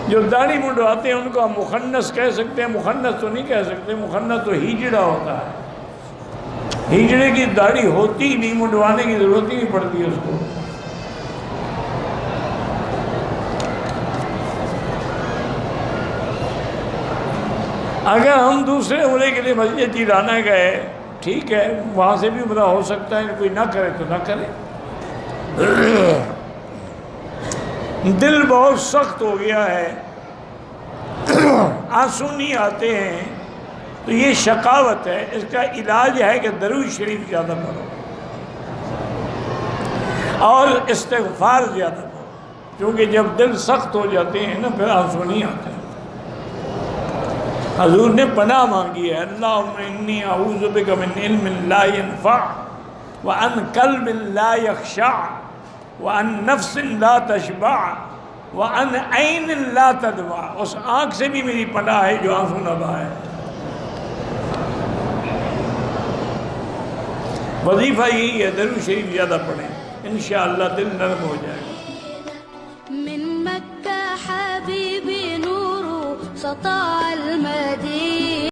جو داڑھی منڈواتے ہیں ان کو ہم مخنث کہہ سکتے ہیں؟ مخنث تو نہیں کہہ سکتے، مخنث تو ہیجڑا ہوتا ہے۔ ہیجڑے کی داڑھی ہوتی ہی نہیں، منڈوانے کی ضرورت ہی نہیں پڑتی اس کو۔ اگر ہم دوسرے عمرے کے لیے مسجد جیرانہ گئے، ٹھیک ہے، وہاں سے بھی عمرہ ہو سکتا ہے، کوئی نہ کرے تو نہ کرے۔ دل بہت سخت ہو گیا ہے، آنسو نہیں آتے ہیں، تو یہ شقاوت ہے۔ اس کا علاج ہے کہ درود شریف زیادہ پڑھو اور استغفار زیادہ پڑھو، کیونکہ جب دل سخت ہو جاتے ہیں نا پھر آنسو نہیں آتے۔ حضور نے پناہ مانگی ہے، اللہم انی اعوذ بک من علم لا ينفع وعن قلب لا یخشع وعن نفس لا تشبع وعن عین لا تدمع۔ اس آنکھ سے بھی میری پناہ ہے جو آنسو نہ بہائے۔ وظیفہ یہی ہے، درود شریف زیادہ پڑھیں، انشاءاللہ دل نرم ہو جائے گا۔ من مکہ حبیبی نور سطع المدینہ